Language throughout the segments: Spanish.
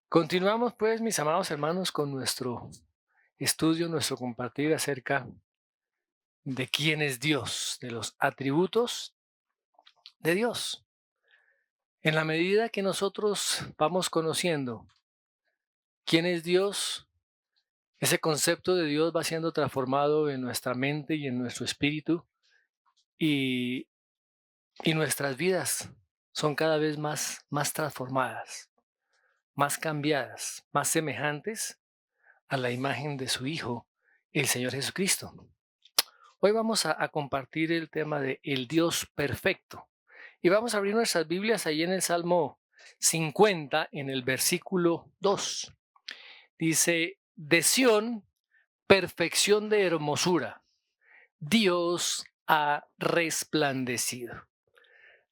Continuamos pues, mis amados hermanos, con nuestro estudio, nuestro compartir acerca de quién es Dios, de los atributos de Dios. En la medida que nosotros vamos conociendo quién es Dios, ese concepto de Dios va siendo transformado en nuestra mente y en nuestro espíritu y, y nuestras vidas son cada vez más transformadas, más cambiadas, más semejantes a la imagen de su Hijo, el Señor Jesucristo. Hoy vamos a compartir el tema de el Dios perfecto. Y vamos a abrir nuestras Biblias ahí en el Salmo 50, en el versículo 2. Dice, de Sión, perfección de hermosura, Dios ha resplandecido.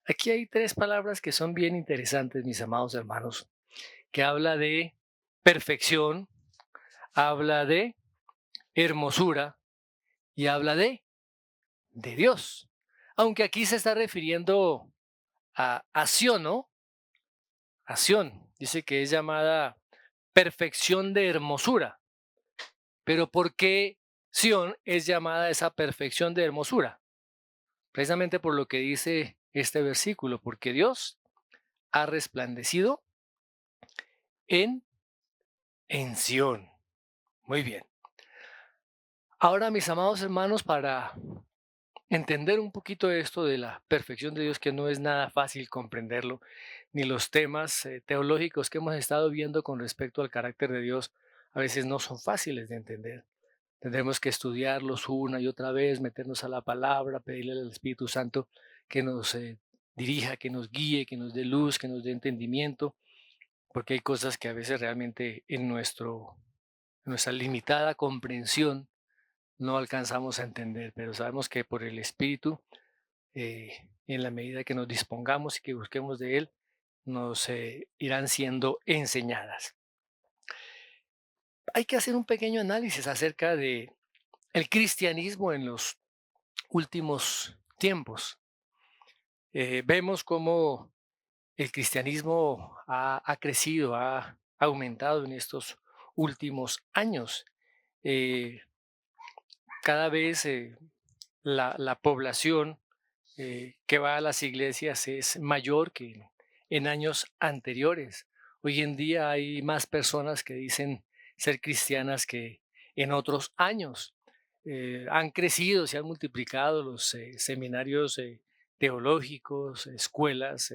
Aquí hay tres palabras que son bien interesantes, mis amados hermanos, que habla de perfección, habla de hermosura y habla de Dios. Aunque aquí se está refiriendo a Sión, ¿no? A Sión. Dice que es llamada perfección de hermosura. Pero ¿por qué Sión es llamada esa perfección de hermosura? Precisamente por lo que dice este versículo, porque Dios ha resplandecido en, en Sión. Muy bien. Ahora, mis amados hermanos, para entender un poquito esto de la perfección de Dios, que no es nada fácil comprenderlo, ni los temas teológicos que hemos estado viendo con respecto al carácter de Dios, a veces no son fáciles de entender. Tendremos que estudiarlos una y otra vez, meternos a la palabra, pedirle al Espíritu Santo que nos dirija, que nos guíe, que nos dé luz, que nos dé entendimiento, porque hay cosas que a veces realmente en nuestra limitada comprensión no alcanzamos a entender, pero sabemos que por el Espíritu, en la medida que nos dispongamos y que busquemos de Él, nos irán siendo enseñadas. Hay que hacer un pequeño análisis acerca de el cristianismo en los últimos tiempos. Vemos cómo el cristianismo ha crecido, ha aumentado en estos últimos años. Eh, Cada vez la población que va a las iglesias es mayor que en años anteriores. Hoy en día hay más personas que dicen ser cristianas que en otros años. Han crecido, se han multiplicado los seminarios teológicos, escuelas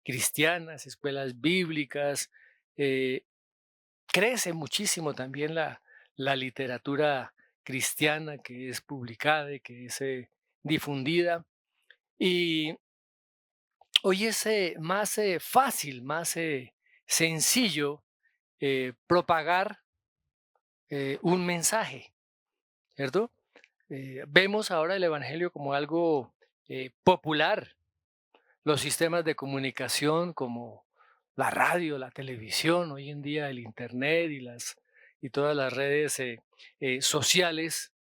cristianas, escuelas bíblicas. eh, Crece muchísimo también la literatura cristiana que es publicada y que es difundida. Y hoy es más fácil, más sencillo propagar un mensaje, ¿cierto? Vemos ahora el Evangelio como algo popular. Los sistemas de comunicación como la radio, la televisión, hoy en día el Internet y todas las redes sociales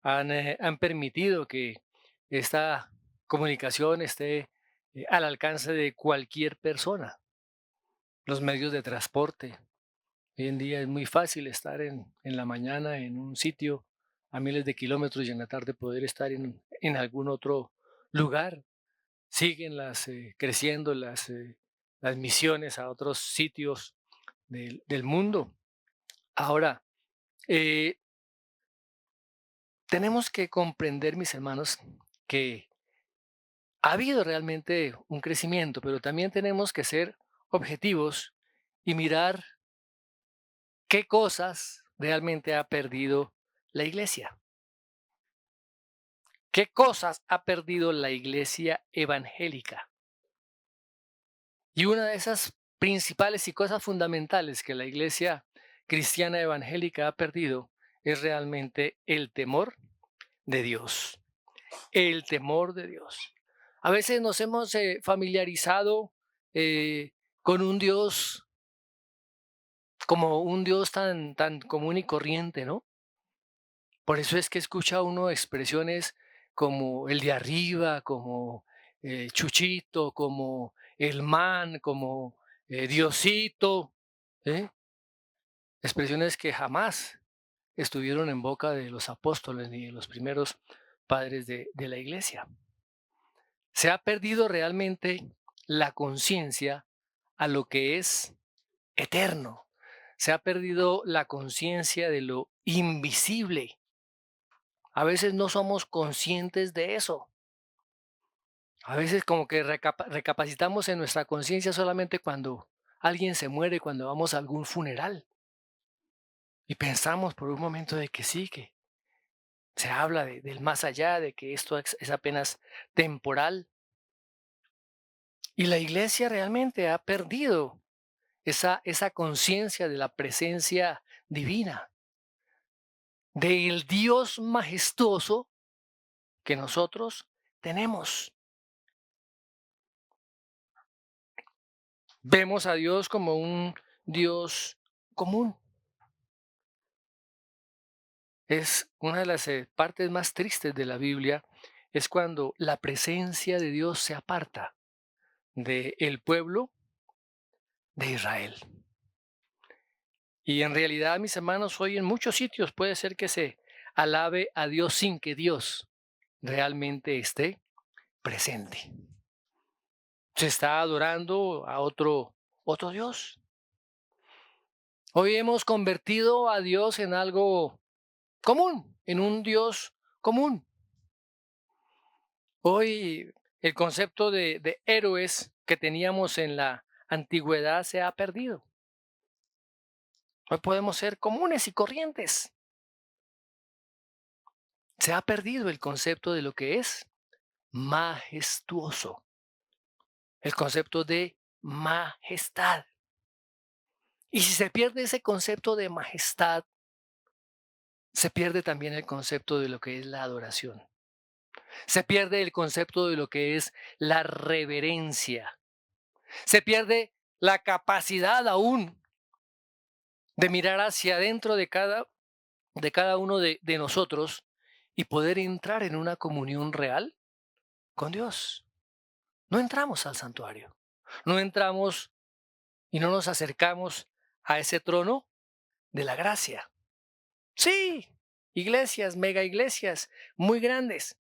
han permitido que esta comunicación esté al alcance de cualquier persona. Los medios de transporte. Hoy en día es muy fácil estar en la mañana en un sitio a miles de kilómetros y en la tarde poder estar en algún otro lugar. Siguen creciendo las misiones a otros sitios del mundo. Ahora, eh, tenemos que comprender, mis hermanos, que ha habido realmente un crecimiento, pero también tenemos que ser objetivos y mirar qué cosas realmente ha perdido la iglesia. ¿Qué cosas ha perdido la iglesia evangélica? Y una de esas principales y cosas fundamentales que la iglesia cristiana evangélica ha perdido es realmente el temor de Dios. El temor de Dios. A veces nos hemos familiarizado eh, con un Dios como un Dios tan común y corriente, ¿no? Por eso es que escucha uno expresiones como el de arriba, como Chuchito, como el man, como Diosito, ¿eh? expresiones que jamás estuvieron en boca de los apóstoles ni de los primeros padres de la iglesia. Se ha perdido realmente la conciencia a lo que es eterno. Se ha perdido la conciencia de lo invisible. A veces no somos conscientes de eso. A veces como que recapacitamos en nuestra conciencia solamente cuando alguien se muere, cuando vamos a algún funeral. Y pensamos por un momento de que sí, que se habla del más allá, de que esto es apenas temporal. Y la iglesia realmente ha perdido esa conciencia de la presencia divina, del Dios majestuoso que nosotros tenemos. Vemos a Dios como un Dios común. Es una de las partes más tristes de la Biblia, es cuando la presencia de Dios se aparta del pueblo de Israel. Y en realidad, mis hermanos, hoy en muchos sitios puede ser que se alabe a Dios sin que Dios realmente esté presente. Se está adorando a otro Dios. Hoy hemos convertido a Dios en algo común, en un Dios común. Hoy el concepto de héroes que teníamos en la antigüedad se ha perdido. Hoy podemos ser comunes y corrientes. Se ha perdido el concepto de lo que es majestuoso, el concepto de majestad. Y si se pierde ese concepto de majestad, se pierde también el concepto de lo que es la adoración. Se pierde el concepto de lo que es la reverencia. Se pierde la capacidad aún de mirar hacia adentro de cada uno de nosotros y poder entrar en una comunión real con Dios. No entramos al santuario, no entramos y no nos acercamos a ese trono de la gracia. Sí, iglesias, mega iglesias, muy grandes.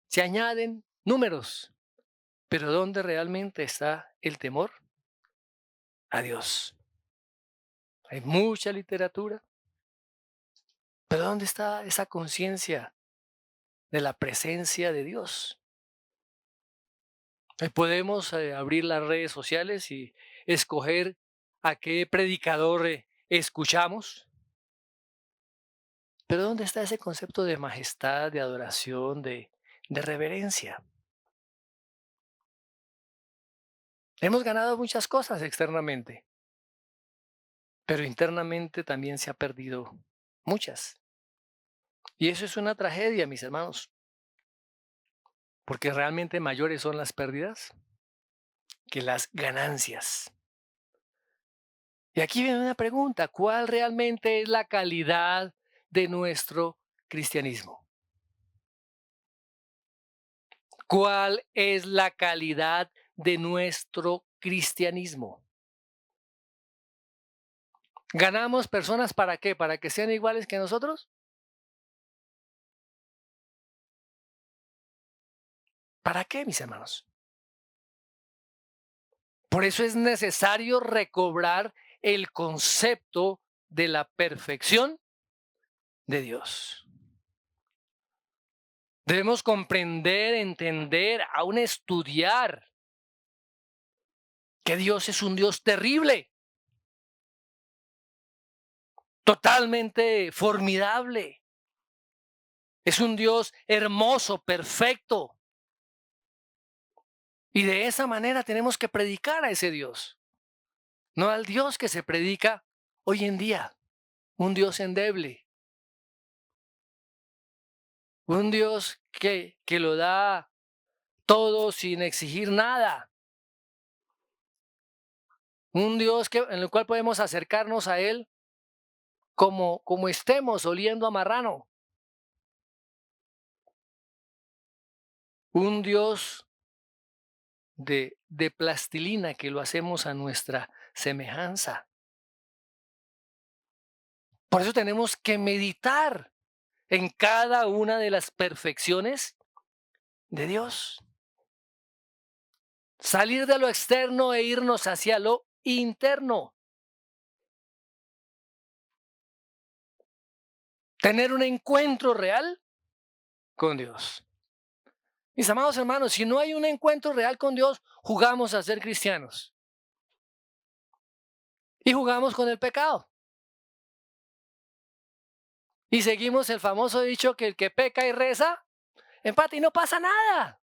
Se añaden números, pero ¿dónde realmente está el temor? A Dios. Hay mucha literatura, pero ¿dónde está esa conciencia de la presencia de Dios? Podemos abrir las redes sociales y escoger a qué predicador escuchamos, pero ¿dónde está ese concepto de majestad, de adoración, de reverencia? Hemos ganado muchas cosas externamente, pero internamente también se ha perdido muchas. Y eso es una tragedia, mis hermanos, porque realmente mayores son las pérdidas que las ganancias. Y aquí viene una pregunta: ¿cuál realmente es la calidad de nuestro cristianismo? ¿Cuál es la calidad de nuestro cristianismo? ¿Ganamos personas para qué? ¿Para que sean iguales que nosotros? ¿Para qué, mis hermanos? Por eso es necesario recobrar el concepto de la perfección de Dios. Debemos comprender, entender, aún estudiar que Dios es un Dios terrible, totalmente formidable. Es un Dios hermoso, perfecto. Y de esa manera tenemos que predicar a ese Dios, no al Dios que se predica hoy en día, un Dios endeble, un Dios que lo da todo sin exigir nada, un Dios en el cual podemos acercarnos a Él como estemos, oliendo a marrano, un Dios de plastilina que lo hacemos a nuestra semejanza. Por eso tenemos que meditar en cada una de las perfecciones de Dios. Salir de lo externo e irnos hacia lo interno. Tener un encuentro real con Dios. Mis amados hermanos, si no hay un encuentro real con Dios, jugamos a ser cristianos. Y jugamos con el pecado. Y seguimos el famoso dicho que el que peca y reza, empate y no pasa nada.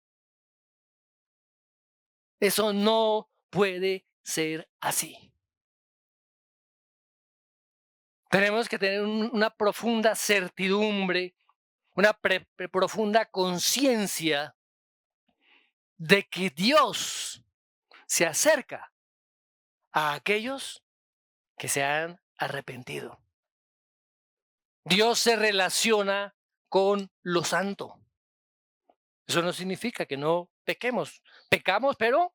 Eso no puede ser así. Tenemos que tener una profunda certidumbre, una profunda conciencia de que Dios se acerca a aquellos que se han arrepentido. Dios se relaciona con lo santo. Eso no significa que no pequemos. Pecamos, pero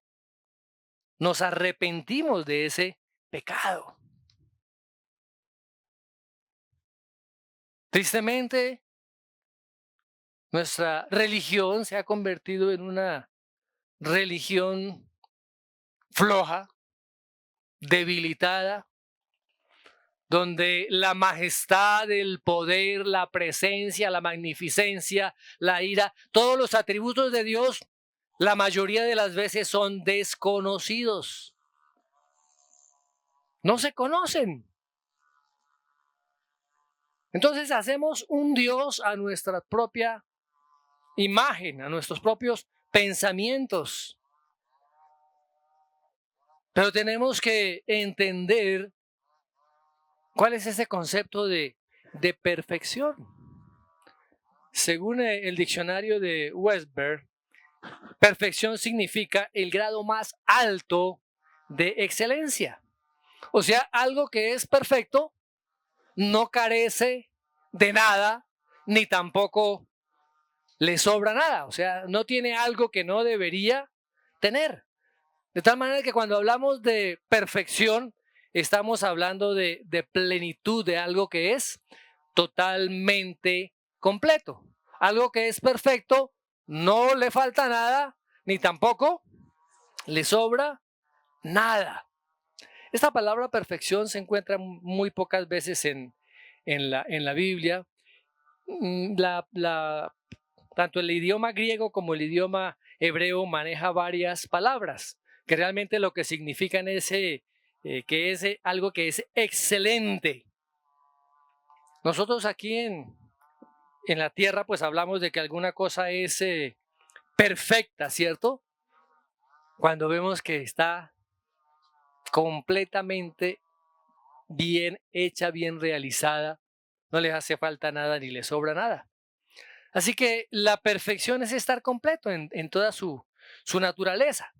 nos arrepentimos de ese pecado. Tristemente, nuestra religión se ha convertido en una religión floja, debilitada, donde la majestad, el poder, la presencia, la magnificencia, la ira, todos los atributos de Dios, la mayoría de las veces son desconocidos. No se conocen. Entonces hacemos un Dios a nuestra propia imagen, a nuestros propios pensamientos. Pero tenemos que entender cuál es ese concepto de perfección. Según el diccionario de Westberg, perfección significa el grado más alto de excelencia. O sea, algo que es perfecto no carece de nada, ni tampoco le sobra nada. O sea, no tiene algo que no debería tener. De tal manera que cuando hablamos de perfección, estamos hablando de plenitud, de algo que es totalmente completo. Algo que es perfecto, no le falta nada, ni tampoco le sobra nada. Esta palabra perfección se encuentra muy pocas veces en la Biblia. Tanto el idioma griego como el idioma hebreo maneja varias palabras que realmente lo que significan es que es algo que es excelente. Nosotros aquí en la tierra pues hablamos de que alguna cosa es perfecta, ¿cierto? Cuando vemos que está completamente bien hecha, bien realizada, no les hace falta nada ni le sobra nada. Así que la perfección es estar completo en toda su naturaleza.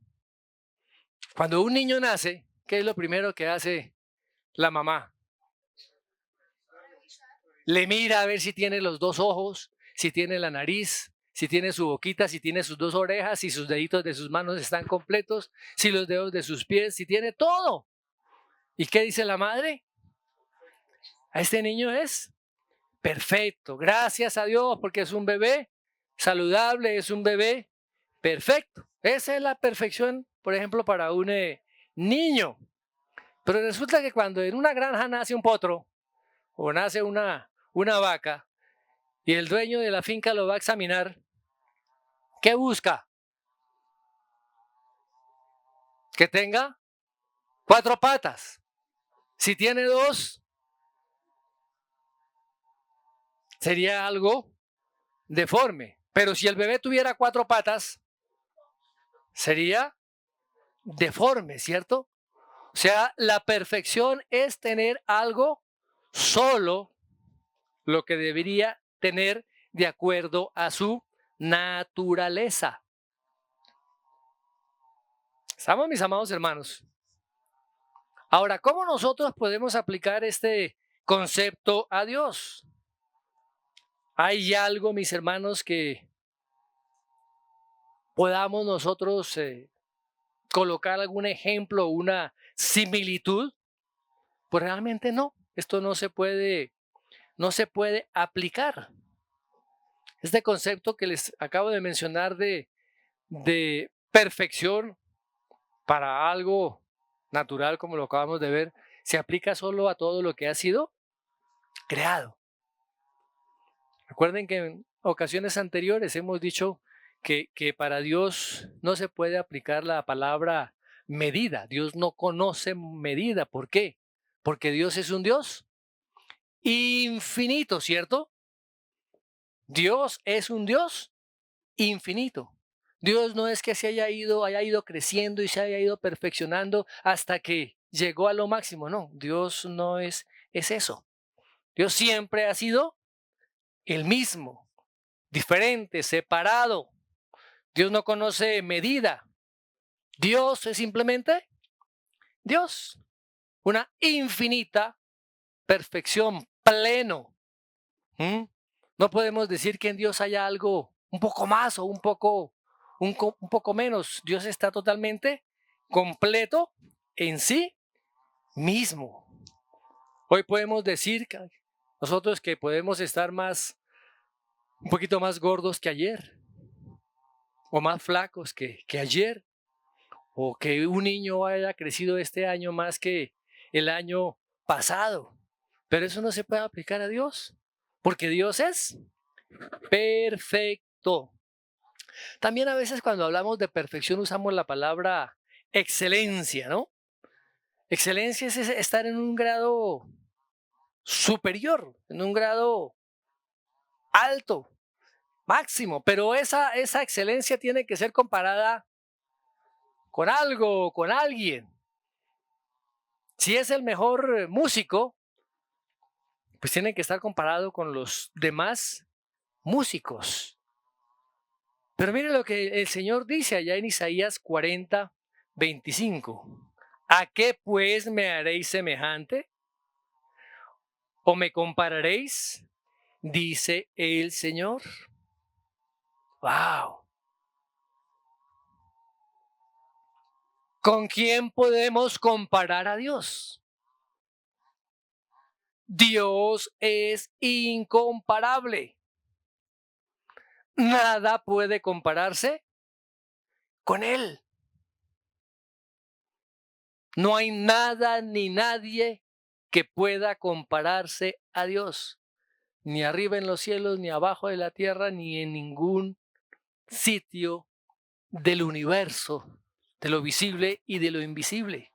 Cuando un niño nace, ¿qué es lo primero que hace la mamá? Le mira a ver si tiene los dos ojos, si tiene la nariz, si tiene su boquita, si tiene sus dos orejas, si sus deditos de sus manos están completos, si los dedos de sus pies, si tiene todo. ¿Y qué dice la madre? A este niño es perfecto, gracias a Dios, porque es un bebé saludable, es un bebé perfecto. Esa es la perfección, por ejemplo, para un niño. Pero resulta que cuando en una granja nace un potro o nace una vaca y el dueño de la finca lo va a examinar, ¿qué busca? Que tenga cuatro patas. Si tiene dos, sería algo deforme. Pero si el bebé tuviera cuatro patas, sería deforme, ¿cierto? O sea, la perfección es tener algo solo lo que debería tener de acuerdo a su naturaleza. ¿Estamos, mis amados hermanos? Ahora, ¿cómo nosotros podemos aplicar este concepto a Dios? ¿Hay algo, mis hermanos, que podamos nosotros colocar algún ejemplo, una similitud? Pues realmente no. Esto no se puede no se puede aplicar. Este concepto que les acabo de mencionar de perfección para algo natural, como lo acabamos de ver, se aplica solo a todo lo que ha sido creado. Recuerden que en ocasiones anteriores hemos dicho que para Dios no se puede aplicar la palabra medida. Dios no conoce medida. ¿Por qué? Porque Dios es un Dios infinito, ¿cierto? Dios es un Dios infinito. Dios no es que se haya ido creciendo y se haya ido perfeccionando hasta que llegó a lo máximo. No, Dios no es eso. Dios siempre ha sido el mismo, diferente, separado. Dios no conoce medida. Dios es simplemente Dios. Una infinita perfección, pleno. ¿Mm? No podemos decir que en Dios haya algo un poco más o un poco menos. Dios está totalmente completo en sí mismo. Hoy podemos decir nosotros que podemos estar un poquito más gordos que ayer, o más flacos que ayer, o que un niño haya crecido este año más que el año pasado. Pero eso no se puede aplicar a Dios, porque Dios es perfecto. También a veces cuando hablamos de perfección usamos la palabra excelencia, ¿no? Excelencia es estar en un grado superior, en un grado alto, máximo, pero esa excelencia tiene que ser comparada con algo, con alguien. Si es el mejor músico, pues tiene que estar comparado con los demás músicos. Pero mire lo que el Señor dice allá en Isaías 40:25. ¿A qué pues me haréis semejante? ¿O me compararéis? Dice el Señor. ¡Wow! ¿Con quién podemos comparar a Dios? Dios es incomparable. Nada puede compararse con Él. No hay nada ni nadie que pueda compararse a Dios. Ni arriba en los cielos, ni abajo de la tierra, ni en ningún sitio del universo, de lo visible y de lo invisible.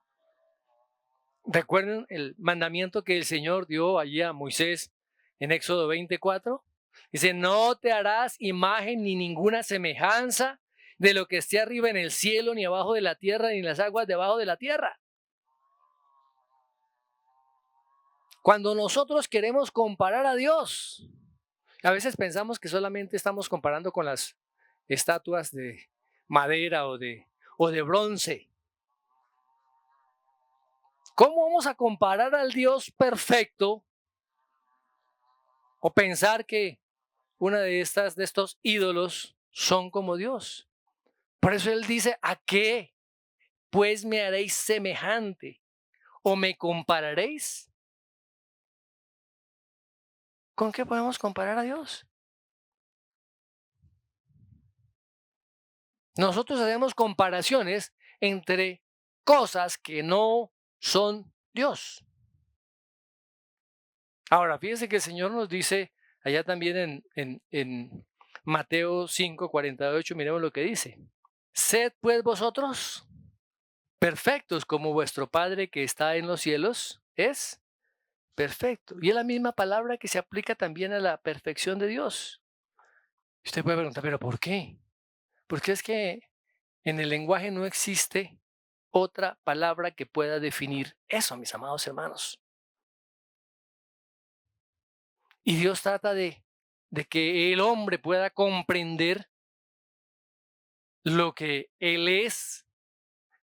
¿Recuerden el mandamiento que el Señor dio allí a Moisés en Éxodo 24? Dice, no te harás imagen ni ninguna semejanza de lo que esté arriba en el cielo, ni abajo de la tierra, ni en las aguas debajo de la tierra. Cuando nosotros queremos comparar a Dios, a veces pensamos que solamente estamos comparando con las estatuas de madera o de bronce. ¿Cómo vamos a comparar al Dios perfecto o pensar que una de estos ídolos son como Dios? Por eso Él dice, ¿a qué pues me haréis semejante o me compararéis? ¿Con qué podemos comparar a Dios? Nosotros hacemos comparaciones entre cosas que no son Dios. Ahora, fíjense que el Señor nos dice allá también en Mateo 5:48, miremos lo que dice. Sed pues vosotros perfectos como vuestro Padre que está en los cielos es perfecto. Y es la misma palabra que se aplica también a la perfección de Dios. Usted puede preguntar, ¿pero por qué? Porque es que en el lenguaje no existe otra palabra que pueda definir eso, mis amados hermanos. Y Dios trata de que el hombre pueda comprender lo que Él es,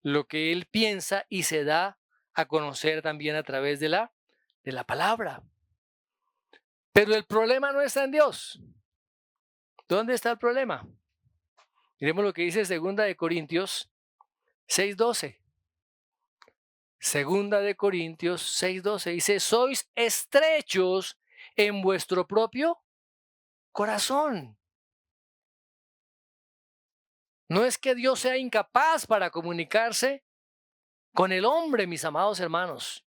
lo que Él piensa y se da a conocer también a través de la palabra. Pero el problema no está en Dios. ¿Dónde está el problema? Miremos lo que dice 2 Corintios 6:12. 2 Corintios 6:12 dice, sois estrechos en vuestro propio corazón. No es que Dios sea incapaz para comunicarse con el hombre, mis amados hermanos.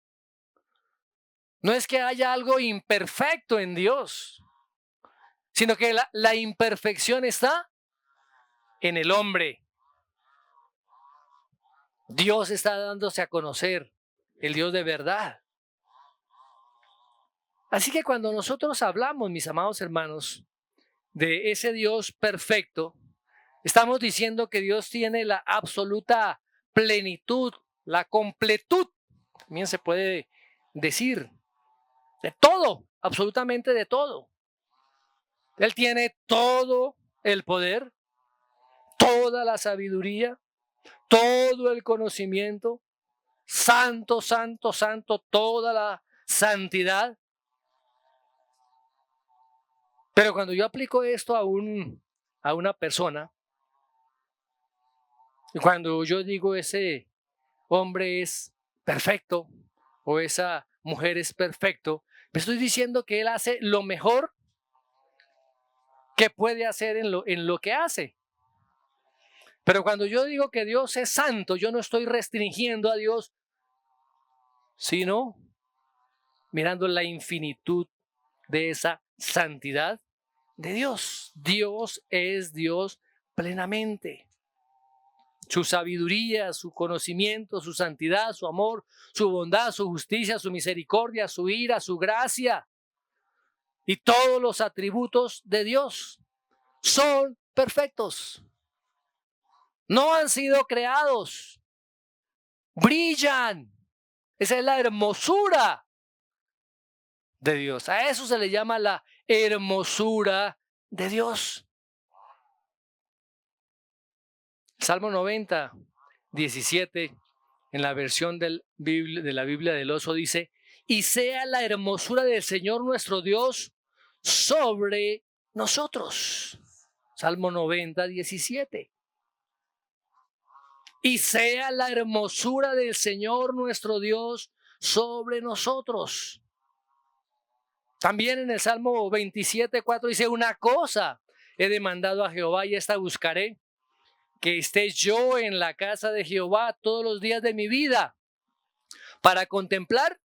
No es que haya algo imperfecto en Dios, sino que la imperfección está en el hombre. Dios está dándose a conocer, el Dios de verdad. Así que cuando nosotros hablamos, mis amados hermanos, de ese Dios perfecto, estamos diciendo que Dios tiene la absoluta plenitud, la completud, también se puede decir, de todo, absolutamente de todo. Él tiene todo el poder, toda la sabiduría, todo el conocimiento, santo, santo, santo, toda la santidad. Pero cuando yo aplico esto a una persona, y cuando yo digo ese hombre es perfecto o esa mujer es perfecto, me estoy diciendo que él hace lo mejor que puede hacer en lo que hace. Pero cuando yo digo que Dios es santo, yo no estoy restringiendo a Dios, sino mirando la infinitud de esa santidad de Dios. Dios es Dios plenamente. Su sabiduría, su conocimiento, su santidad, su amor, su bondad, su justicia, su misericordia, su ira, su gracia y todos los atributos de Dios son perfectos. No han sido creados. Brillan. Esa es la hermosura de Dios. A eso se le llama la hermosura de Dios. Salmo 90, 17, en la versión de la Biblia del Oso dice, y sea la hermosura del Señor nuestro Dios sobre nosotros. Salmo 90, 17. Y sea la hermosura del Señor nuestro Dios sobre nosotros. También en el Salmo 27, 4 dice, una cosa he demandado a Jehová y esta buscaré, que esté yo en la casa de Jehová todos los días de mi vida, para contemplar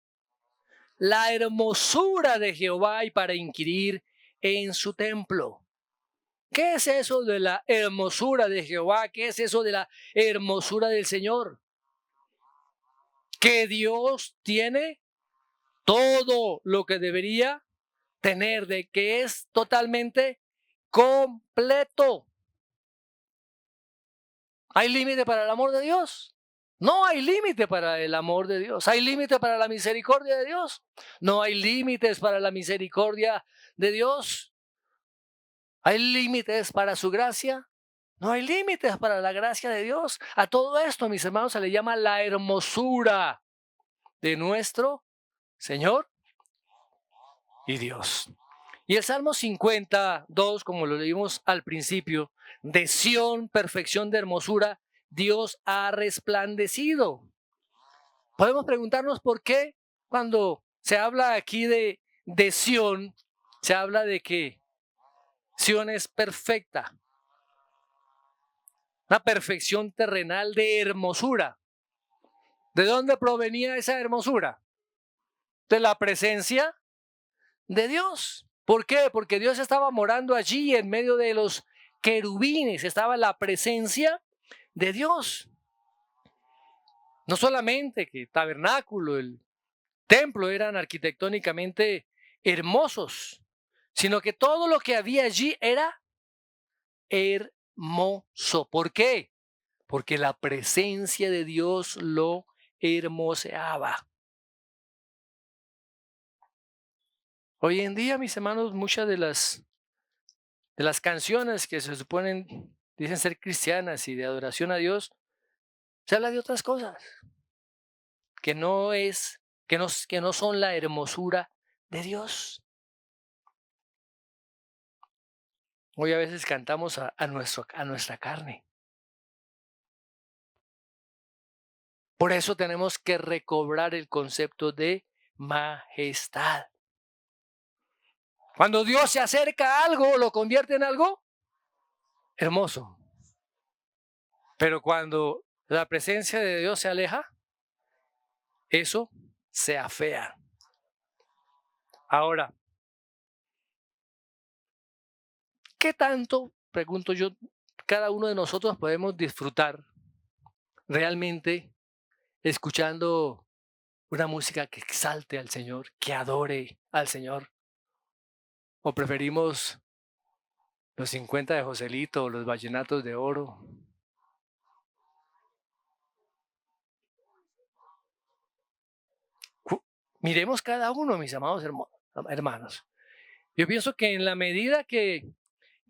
la hermosura de Jehová y para inquirir en su templo. ¿Qué es eso de la hermosura de Jehová? ¿Qué es eso de la hermosura del Señor? Que Dios tiene todo lo que debería tener, de que es totalmente completo. ¿Hay límite para el amor de Dios? No hay límite para el amor de Dios. ¿Hay límite para la misericordia de Dios? No hay límites para la misericordia de Dios. ¿Hay límites para su gracia? No hay límites para la gracia de Dios. A todo esto, mis hermanos, se le llama la hermosura de nuestro Señor y Dios. Y el Salmo 52, como lo leímos al principio, de Sión, perfección de hermosura, Dios ha resplandecido. Podemos preguntarnos por qué cuando se habla aquí de Sión, se habla de que Sión es perfecta, una perfección terrenal de hermosura. ¿De dónde provenía esa hermosura? De la presencia de Dios. ¿Por qué? Porque Dios estaba morando allí en medio de los querubines, estaba la presencia de Dios. No solamente que el tabernáculo, el templo eran arquitectónicamente hermosos, sino que todo lo que había allí era hermoso. ¿Por qué? Porque la presencia de Dios lo hermoseaba. Hoy en día, mis hermanos, muchas de las canciones que se suponen, dicen ser cristianas y de adoración a Dios, se habla de otras cosas que que no son la hermosura de Dios. Hoy a veces cantamos a nuestra carne. Por eso tenemos que recobrar el concepto de majestad. Cuando Dios se acerca a algo, lo convierte en algo hermoso. Pero cuando la presencia de Dios se aleja, eso se afea. Ahora, ¿qué tanto, pregunto yo, cada uno de nosotros podemos disfrutar realmente escuchando una música que exalte al Señor, que adore al Señor? ¿O preferimos los 50 de Joselito o los vallenatos de oro? Miremos cada uno, mis amados hermanos. Yo pienso que en la medida que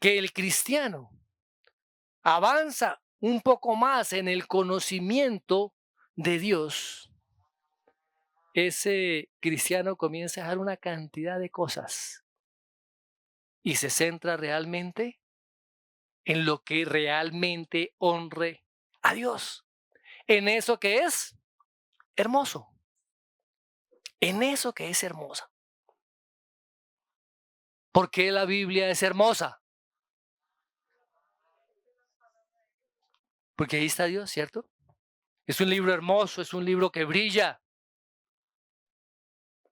el cristiano avanza un poco más en el conocimiento de Dios, ese cristiano comienza a hacer una cantidad de cosas y se centra realmente en lo que realmente honre a Dios, en eso que es hermoso, en eso que es hermosa. ¿Por qué la Biblia es hermosa? Porque ahí está Dios, ¿cierto? Es un libro hermoso, es un libro que brilla.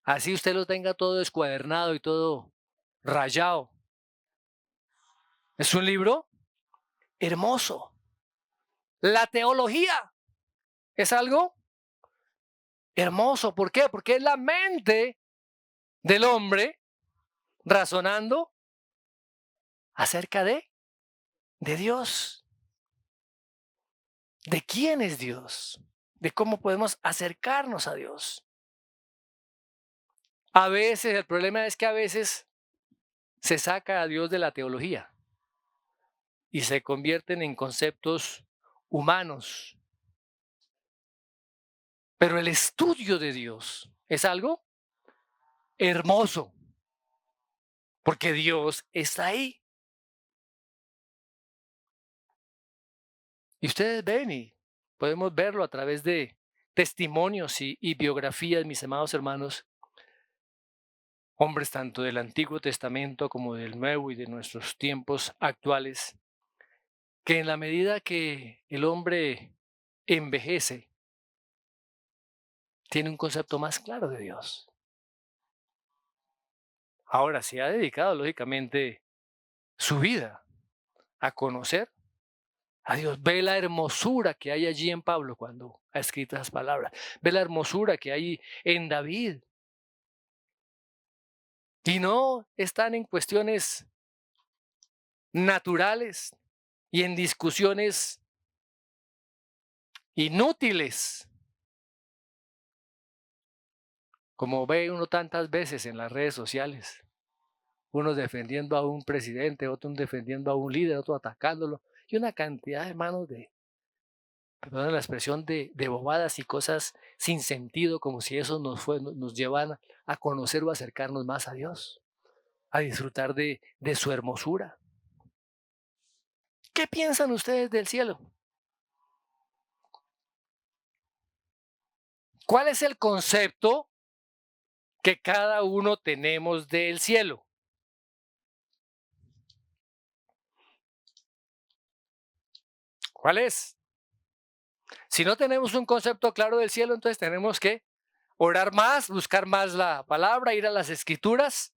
Así usted lo tenga todo descuadernado y todo rayado. Es un libro hermoso. La teología es algo hermoso. ¿Por qué? Porque es la mente del hombre razonando acerca de Dios. ¿De quién es Dios? De cómo podemos acercarnos a Dios. A veces, el problema es que a veces se saca a Dios de la teología y se convierten en conceptos humanos. Pero el estudio de Dios es algo hermoso, porque Dios está ahí. Y ustedes ven y podemos verlo a través de testimonios y biografías, mis amados hermanos, hombres tanto del Antiguo Testamento como del Nuevo y de nuestros tiempos actuales, que en la medida que el hombre envejece, tiene un concepto más claro de Dios. Ahora se ha dedicado, lógicamente, su vida a conocer a Dios. Ve la hermosura que hay allí en Pablo cuando ha escrito esas palabras. Ve la hermosura que hay en David. Y no están en cuestiones naturales y en discusiones inútiles, como ve uno tantas veces en las redes sociales. Unos defendiendo a un presidente, otros defendiendo a un líder, otro atacándolo. Y una cantidad, hermanos, perdón la expresión, de bobadas y cosas sin sentido, como si eso nos llevan a conocer o acercarnos más a Dios, a disfrutar de su hermosura. ¿Qué piensan ustedes del cielo? ¿Cuál es el concepto que cada uno tenemos del cielo? ¿Cuál es? Si no tenemos un concepto claro del cielo, entonces tenemos que orar más, buscar más la palabra, ir a las escrituras.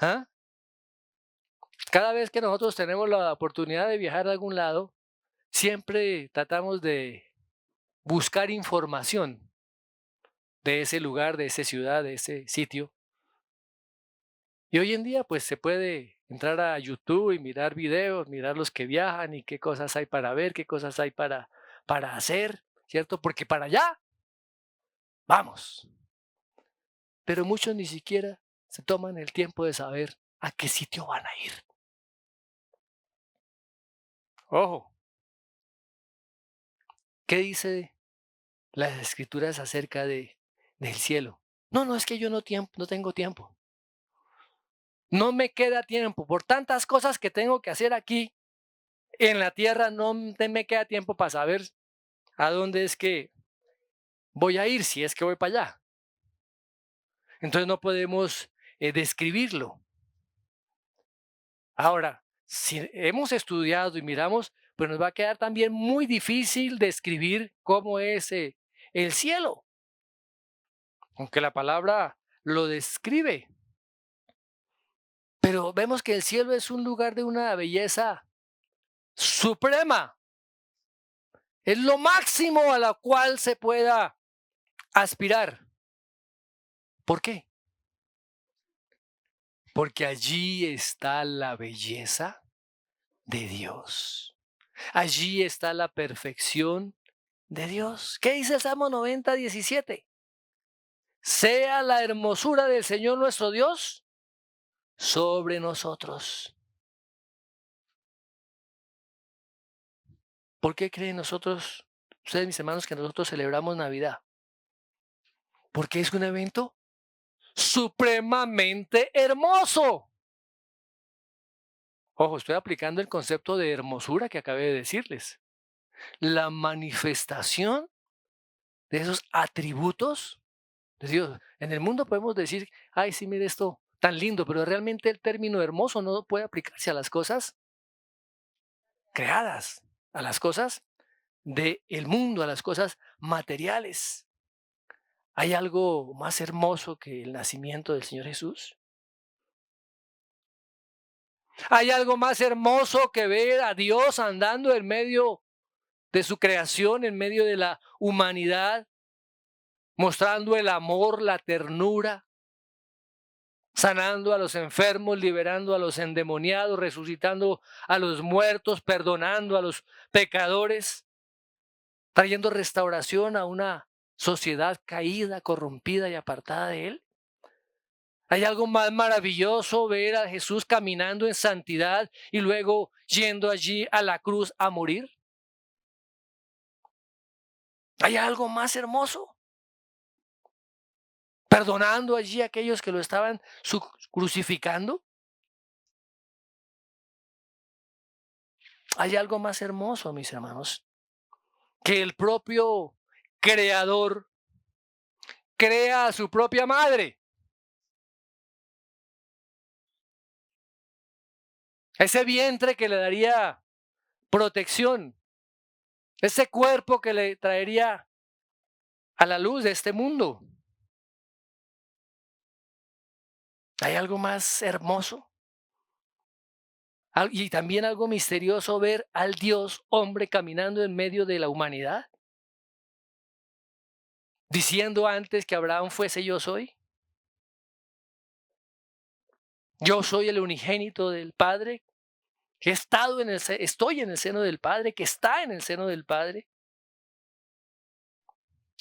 ¿Ah? Cada vez que nosotros tenemos la oportunidad de viajar a algún lado, siempre tratamos de buscar información de ese lugar, de esa ciudad, de ese sitio. Y hoy en día, pues se puede entrar a YouTube y mirar videos, mirar los que viajan y qué cosas hay para ver, qué cosas hay para hacer, ¿cierto? Porque para allá vamos. Pero muchos ni siquiera se toman el tiempo de saber a qué sitio van a ir. Ojo, ¿qué dice las escrituras acerca del cielo? No, no, es que yo no tengo tiempo. No me queda tiempo por tantas cosas que tengo que hacer aquí en la tierra. No me queda tiempo para saber a dónde es que voy a ir si es que voy para allá. Entonces no podemos describirlo. Ahora, si hemos estudiado y miramos, pues nos va a quedar también muy difícil describir cómo es el cielo, aunque la palabra lo describe. Pero vemos que el cielo es un lugar de una belleza suprema. Es lo máximo a la cual se pueda aspirar. ¿Por qué? Porque allí está la belleza de Dios. Allí está la perfección de Dios. ¿Qué dice el Salmo 90:17? Sea la hermosura del Señor nuestro Dios sobre nosotros. ¿Por qué creen nosotros, ustedes mis hermanos, que nosotros celebramos Navidad? Porque es un evento supremamente hermoso. Ojo, estoy aplicando el concepto de hermosura que acabé de decirles. La manifestación de esos atributos de Dios. En el mundo podemos decir, ay, sí, mire esto tan lindo, pero realmente el término hermoso no puede aplicarse a las cosas creadas, a las cosas del mundo, a las cosas materiales. ¿Hay algo más hermoso que el nacimiento del Señor Jesús? ¿Hay algo más hermoso que ver a Dios andando en medio de su creación, en medio de la humanidad, mostrando el amor, la ternura, sanando a los enfermos, liberando a los endemoniados, resucitando a los muertos, perdonando a los pecadores, trayendo restauración a una sociedad caída, corrompida y apartada de Él? ¿Hay algo más maravilloso ver a Jesús caminando en santidad y luego yendo allí a la cruz a morir? ¿Hay algo más hermoso? Perdonando allí a aquellos que lo estaban crucificando. Hay algo más hermoso, mis hermanos, que el propio creador crea a su propia madre. Ese vientre que le daría protección, ese cuerpo que le traería a la luz de este mundo. ¿Hay algo más hermoso? Y también algo misterioso ver al Dios hombre caminando en medio de la humanidad, diciendo antes que Abraham fuese yo soy. Yo soy el unigénito del Padre, que he estado estoy en el seno del Padre, que está en el seno del Padre.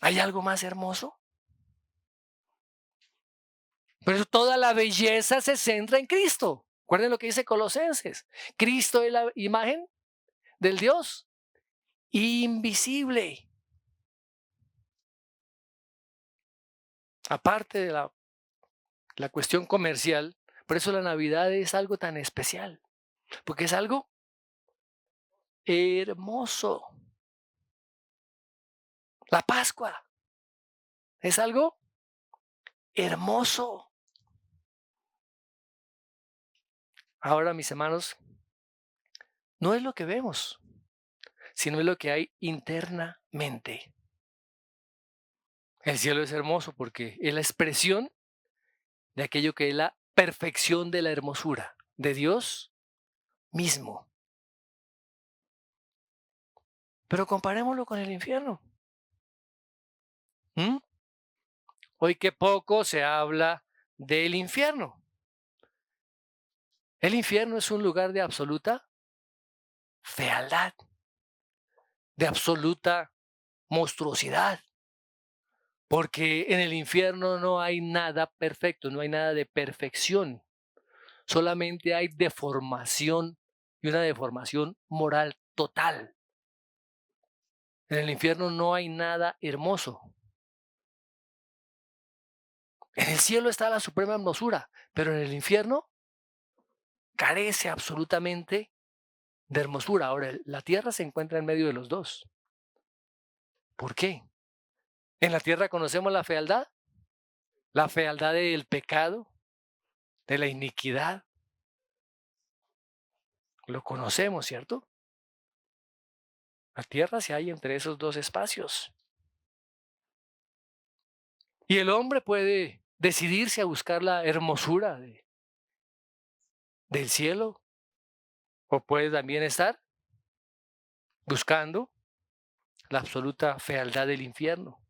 ¿Hay algo más hermoso? Por eso toda la belleza se centra en Cristo. Recuerden lo que dice Colosenses. Cristo es la imagen del Dios invisible. Aparte de la cuestión comercial, por eso la Navidad es algo tan especial, porque es algo hermoso. La Pascua es algo hermoso. Ahora, mis hermanos, no es lo que vemos, sino es lo que hay internamente. El cielo es hermoso porque es la expresión de aquello que es la perfección de la hermosura de Dios mismo. Pero comparémoslo con el infierno. ¿Mm? Hoy que poco se habla del infierno. El infierno es un lugar de absoluta fealdad, de absoluta monstruosidad, porque en el infierno no hay nada perfecto, no hay nada de perfección, solamente hay deformación y una deformación moral total. En el infierno no hay nada hermoso. En el cielo está la suprema hermosura, pero en el infierno carece absolutamente de hermosura. Ahora, la tierra se encuentra en medio de los dos. ¿Por qué? En la tierra conocemos la fealdad del pecado, de la iniquidad, Lo conocemos, ¿cierto? La tierra se halla entre esos dos espacios. Y el hombre puede decidirse a buscar la hermosura del cielo, o puede también estar buscando la absoluta fealdad del infierno.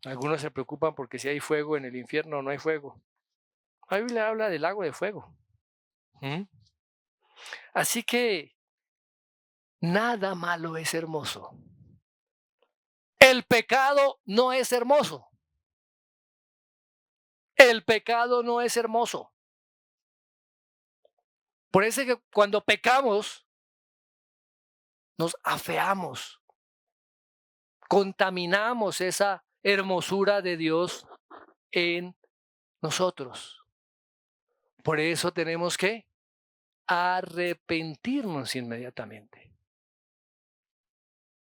Algunos se preocupan porque si hay fuego en el infierno o no hay fuego. La Biblia habla del lago de fuego. ¿Mm? Así que nada malo es hermoso. El pecado no es hermoso. El pecado no es hermoso. Por eso es que cuando pecamos, nos afeamos, contaminamos esa hermosura de Dios en nosotros. Por eso tenemos que arrepentirnos inmediatamente.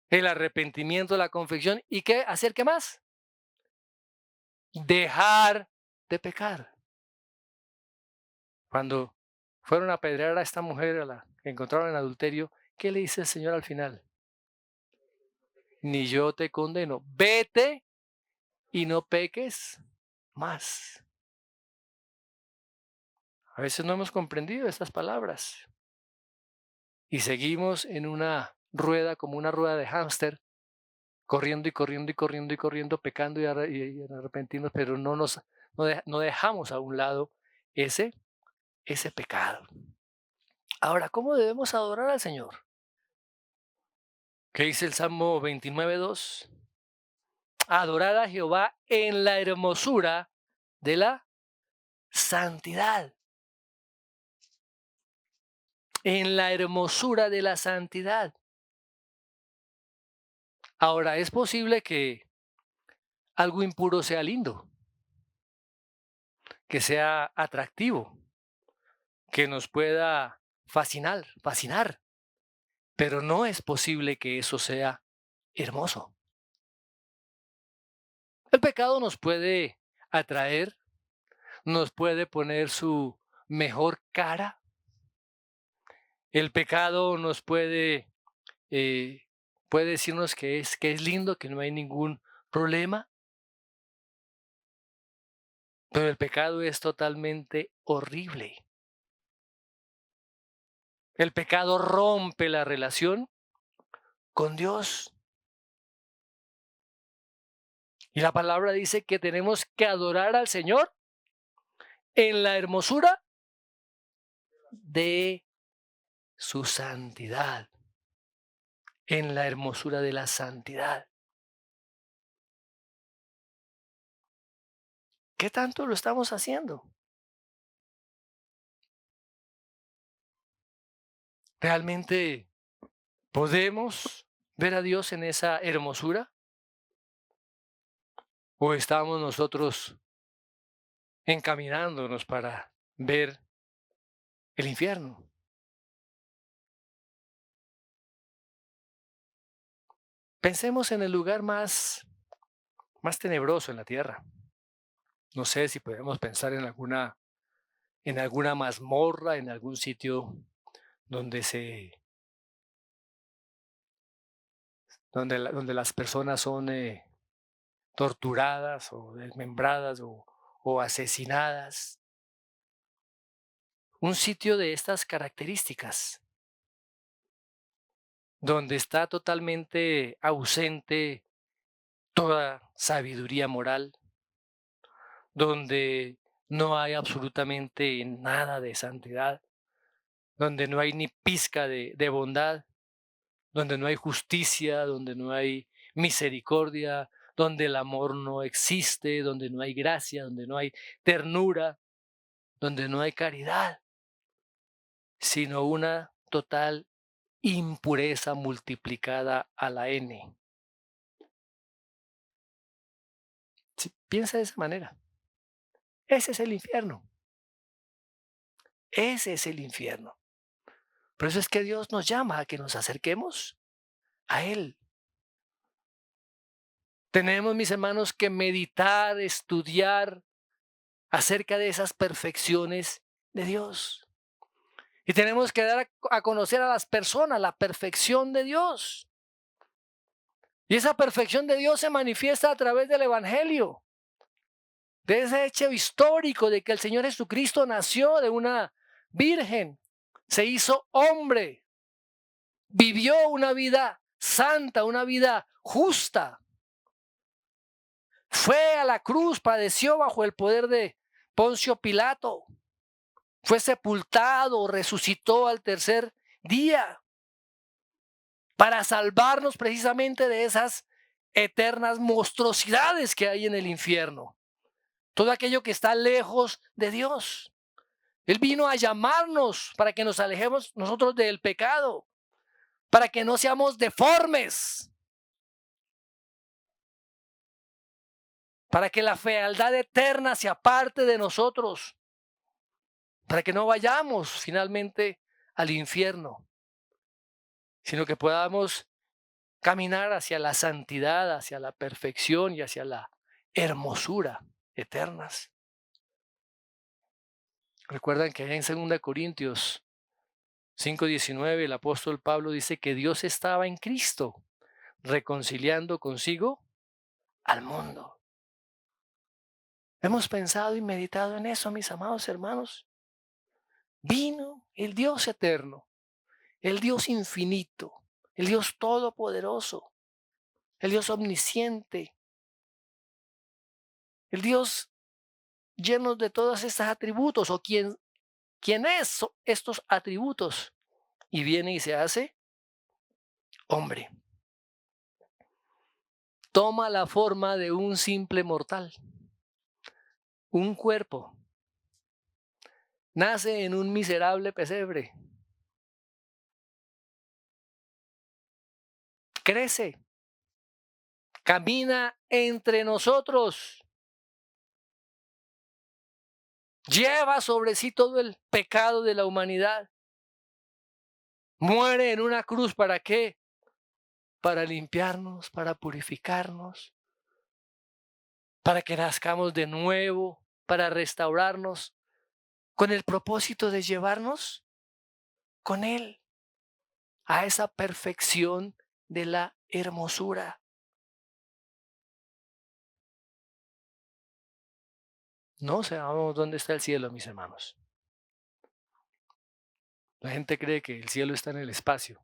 El arrepentimiento, la confesión y qué hacer qué más. Dejar de pecar. Cuando fueron a apedrear a esta mujer, a la que encontraron en adulterio, ¿qué le dice el Señor al final? Ni yo te condeno, vete y no peques más. A veces no hemos comprendido estas palabras y seguimos en una rueda como una rueda de hámster, corriendo y corriendo y corriendo y corriendo, pecando y arrepentirnos, pero no dejamos a un lado ese pecado. Ahora, ¿cómo debemos adorar al Señor? ¿Qué dice el Salmo 29:2? Adorar a Jehová en la hermosura de la santidad. En la hermosura de la santidad. Ahora, es posible que algo impuro sea lindo, que sea atractivo, que nos pueda fascinar, pero no es posible que eso sea hermoso. El pecado nos puede atraer, nos puede poner su mejor cara. El pecado nos eh, puede decirnos que es lindo, que no hay ningún problema, pero el pecado es totalmente horrible. El pecado rompe la relación con Dios. Y la palabra dice que tenemos que adorar al Señor en la hermosura de su santidad. En la hermosura de la santidad. ¿Qué tanto lo estamos haciendo? ¿Realmente podemos ver a Dios en esa hermosura? ¿O estamos nosotros encaminándonos para ver el infierno? Pensemos en el lugar más tenebroso en la tierra. No sé si podemos pensar en alguna mazmorra, en algún sitio donde donde las personas son torturadas o desmembradas o asesinadas. Un sitio de estas características, donde está totalmente ausente toda sabiduría moral, donde no hay absolutamente nada de santidad, donde no hay ni pizca de bondad, donde no hay justicia, donde no hay misericordia, donde el amor no existe, donde no hay gracia, donde no hay ternura, donde no hay caridad, sino una total impureza multiplicada a la N. Si piensa de esa manera. Ese es el infierno. Ese es el infierno. Por eso es que Dios nos llama a que nos acerquemos a Él. Tenemos, mis hermanos, que meditar, estudiar acerca de esas perfecciones de Dios. Y tenemos que dar a conocer a las personas la perfección de Dios. Y esa perfección de Dios se manifiesta a través del Evangelio, de ese hecho histórico de que el Señor Jesucristo nació de una virgen, se hizo hombre, vivió una vida santa, una vida justa. Fue a la cruz, padeció bajo el poder de Poncio Pilato, fue sepultado, resucitó al tercer día para salvarnos precisamente de esas eternas monstruosidades que hay en el infierno. Todo aquello que está lejos de Dios. Él vino a llamarnos para que nos alejemos nosotros del pecado, para que no seamos deformes, para que la fealdad eterna se aparte de nosotros, para que no vayamos finalmente al infierno, sino que podamos caminar hacia la santidad, hacia la perfección y hacia la hermosura eternas. Recuerdan que allá en 2 Corintios 5:19 el apóstol Pablo dice que Dios estaba en Cristo reconciliando consigo al mundo. Hemos pensado y meditado en eso, mis amados hermanos. Vino el Dios eterno, el Dios infinito, el Dios todopoderoso, el Dios omnisciente, el Dios lleno de todos estos atributos, o quién es estos atributos, y viene y se hace hombre. Toma la forma de un simple mortal, un cuerpo. Nace en un miserable pesebre. Crece. Camina entre nosotros. Lleva sobre sí todo el pecado de la humanidad. Muere en una cruz, ¿para qué? Para limpiarnos, para purificarnos, para que nazcamos de nuevo, para restaurarnos, con el propósito de llevarnos con Él a esa perfección de la hermosura. No sabemos dónde está el cielo, mis hermanos. La gente cree que el cielo está en el espacio.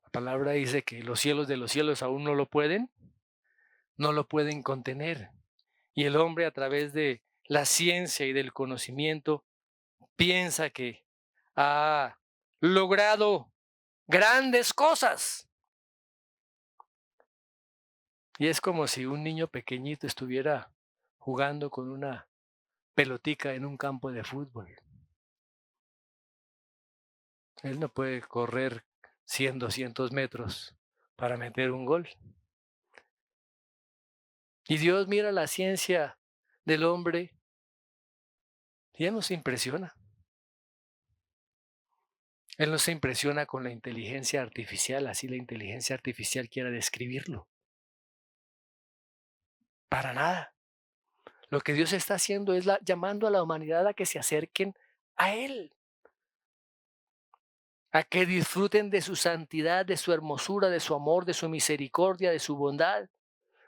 La palabra dice que los cielos de los cielos aún no lo pueden contener. Y el hombre, a través de la ciencia y del conocimiento, piensa que ha logrado grandes cosas. Y es como si un niño pequeñito estuviera jugando con una pelotica en un campo de fútbol. Él no puede correr 100, 200 metros para meter un gol. Y Dios mira la ciencia del hombre y Él no se impresiona. Él no se impresiona con la inteligencia artificial, así la inteligencia artificial quiera describirlo. Para nada. Lo que Dios está haciendo es llamando a la humanidad a que se acerquen a Él, a que disfruten de su santidad, de su hermosura, de su amor, de su misericordia, de su bondad.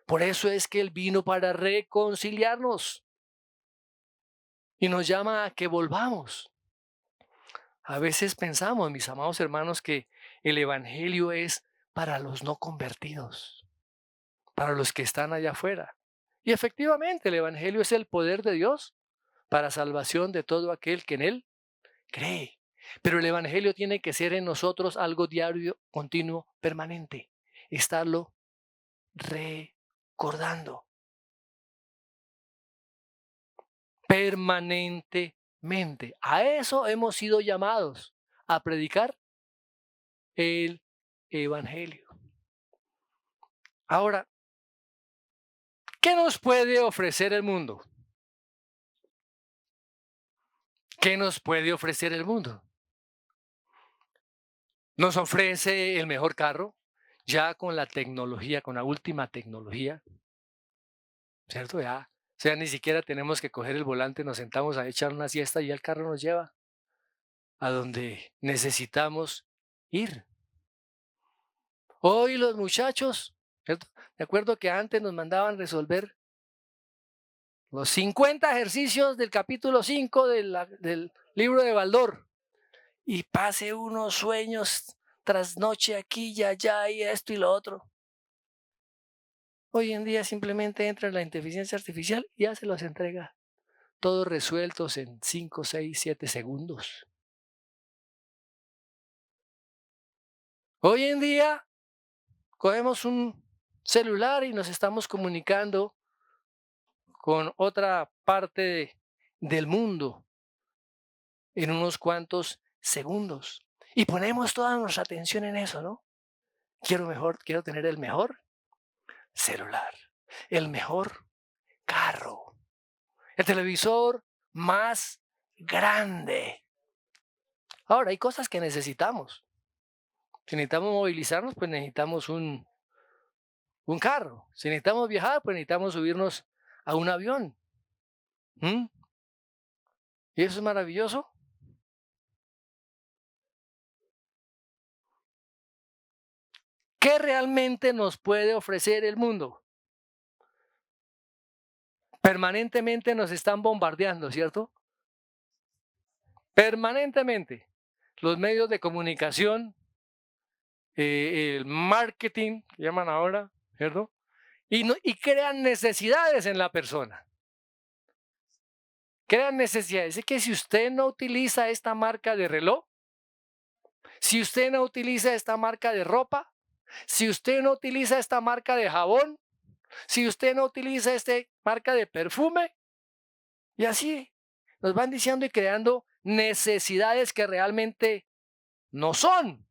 Por eso es que Él vino para reconciliarnos y nos llama a que volvamos. A veces pensamos, mis amados hermanos, que el Evangelio es para los no convertidos, para los que están allá afuera. Y efectivamente, el Evangelio es el poder de Dios para salvación de todo aquel que en Él cree. Pero el Evangelio tiene que ser en nosotros algo diario, continuo, permanente. Estarlo recordando permanentemente. A eso hemos sido llamados, a predicar el Evangelio. Ahora, ¿qué nos puede ofrecer el mundo? ¿Qué nos puede ofrecer el mundo? Nos ofrece el mejor carro, ya con la tecnología, con la última tecnología, ¿cierto? Ya O sea, ni siquiera tenemos que coger el volante, nos sentamos a echar una siesta y ya el carro nos lleva a donde necesitamos ir. Hoy los muchachos, ¿cierto? De acuerdo que antes nos mandaban resolver los 50 ejercicios del capítulo 5 del libro de Baldor. Y pase unos sueños tras noche aquí y allá y esto y lo otro. Hoy en día simplemente entra la inteligencia artificial y ya se los entrega todos resueltos en 5, 6, 7 segundos. Hoy en día cogemos un celular y nos estamos comunicando con otra parte del mundo en unos cuantos segundos. Y ponemos toda nuestra atención en eso, ¿no? Quiero tener el mejor celular, el mejor carro, el televisor más grande. Ahora, hay cosas que necesitamos. Si necesitamos movilizarnos, pues necesitamos un carro. Si necesitamos viajar, pues necesitamos subirnos a un avión. ¿Mm? ¿Y eso es maravilloso? ¿Qué realmente nos puede ofrecer el mundo? Permanentemente nos están bombardeando, ¿cierto? Permanentemente. Los medios de comunicación, el marketing, que llaman ahora, ¿cierto? Y crean necesidades en la persona. Crean necesidades. Es que si usted no utiliza esta marca de reloj, si usted no utiliza esta marca de ropa, si usted no utiliza esta marca de jabón, si usted no utiliza esta marca de perfume, y así nos van diciendo y creando necesidades que realmente no son.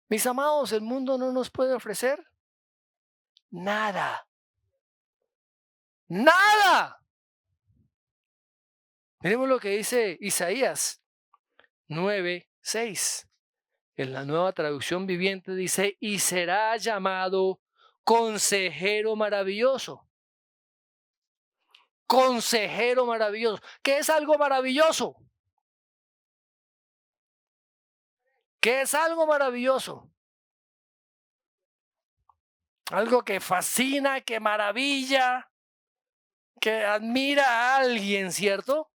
Mis amados, el mundo no nos puede ofrecer nada. Nada. Miremos lo que dice Isaías 9:6. En la Nueva Traducción Viviente dice, y será llamado consejero maravilloso. Consejero maravilloso. ¿Qué es algo maravilloso? ¿Qué es algo maravilloso? Algo que fascina, que maravilla, que admira a alguien, ¿cierto?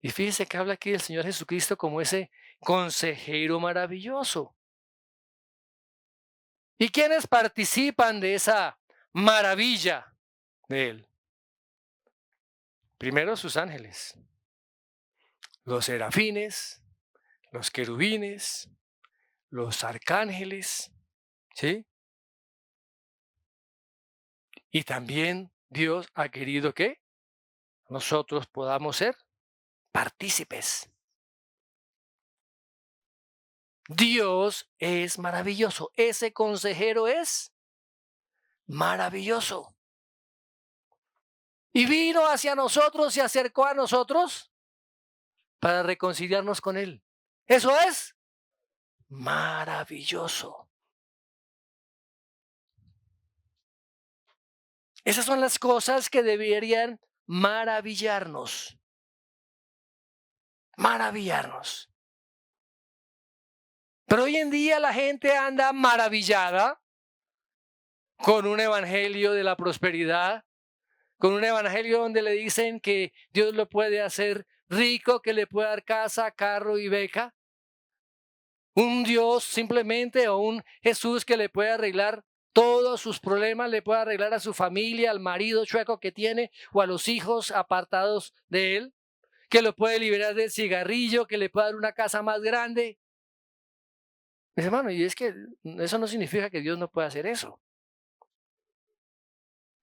Y fíjese que habla aquí del Señor Jesucristo como ese consejero maravilloso. ¿Y quiénes participan de esa maravilla de Él? Primero sus ángeles, los serafines, los querubines, los arcángeles, ¿sí? Y también Dios ha querido que nosotros podamos ser partícipes. Dios es maravilloso. Ese consejero es maravilloso. Y vino hacia nosotros, se acercó a nosotros para reconciliarnos con Él. Eso es maravilloso. Esas son las cosas que deberían maravillarnos. Maravillarnos. Pero hoy en día la gente anda maravillada con un evangelio de la prosperidad, con un evangelio donde le dicen que Dios lo puede hacer rico, que le puede dar casa, carro y beca. Un Dios simplemente o un Jesús que le puede arreglar todos sus problemas, le puede arreglar a su familia, al marido chueco que tiene o a los hijos apartados de él, que lo puede liberar del cigarrillo, que le puede dar una casa más grande. Mis hermanos, y es que eso no significa que Dios no pueda hacer eso.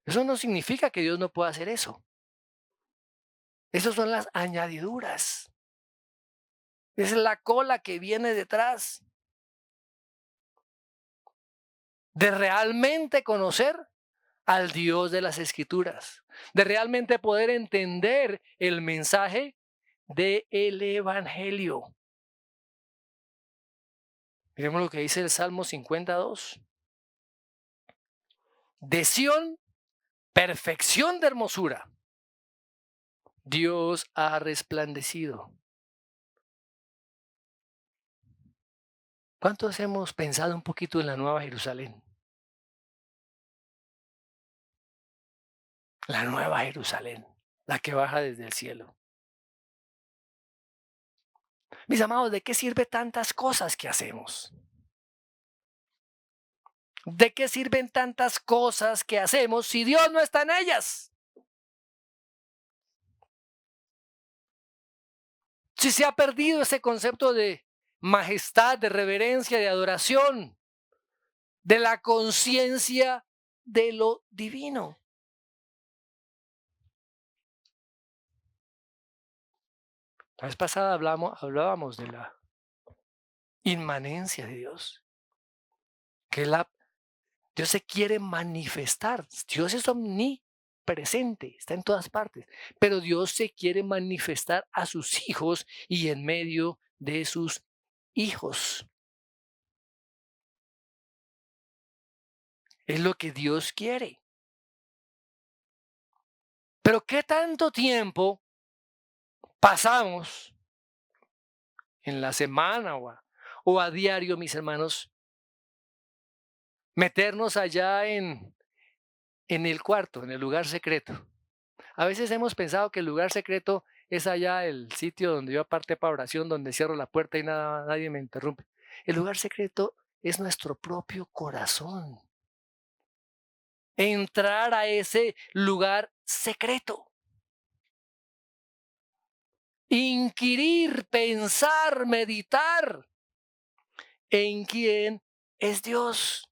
Eso no significa que Dios no pueda hacer eso. Esas son las añadiduras. Es la cola que viene detrás de realmente conocer al Dios de las Escrituras, de realmente poder entender el mensaje del Evangelio. Miremos lo que dice el Salmo 52. de Sión, perfección de hermosura. Dios ha resplandecido. ¿Cuántos hemos pensado un poquito en la Nueva Jerusalén? La Nueva Jerusalén, la que baja desde el cielo. Mis amados, ¿de qué sirve tantas cosas que hacemos? ¿De qué sirven tantas cosas que hacemos si Dios no está en ellas? Si se ha perdido ese concepto de majestad, de reverencia, de adoración, de la conciencia de lo divino. La vez pasada hablábamos de la inmanencia de Dios, que Dios se quiere manifestar. Dios es omnipresente, está en todas partes, pero Dios se quiere manifestar a sus hijos y en medio de sus hijos. Es lo que Dios quiere. Pero ¿qué tanto tiempo pasamos en la semana o a diario, mis hermanos, meternos allá en el cuarto, en el lugar secreto? A veces hemos pensado que el lugar secreto es allá el sitio donde yo aparte para oración, donde cierro la puerta y nadie me interrumpe. El lugar secreto es nuestro propio corazón. Entrar a ese lugar secreto. Inquirir, pensar, meditar en quién es Dios.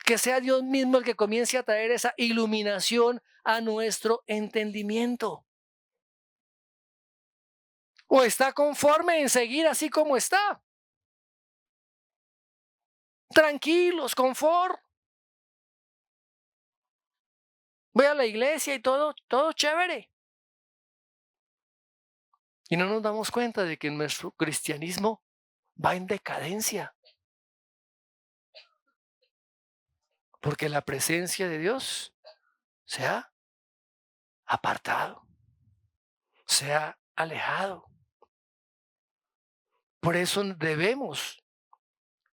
Que sea Dios mismo el que comience a traer esa iluminación a nuestro entendimiento. ¿O está conforme en seguir así como está? Tranquilos, confort. Voy a la iglesia y todo chévere. Y no nos damos cuenta de que nuestro cristianismo va en decadencia. Porque la presencia de Dios se ha apartado, se ha alejado. Por eso debemos,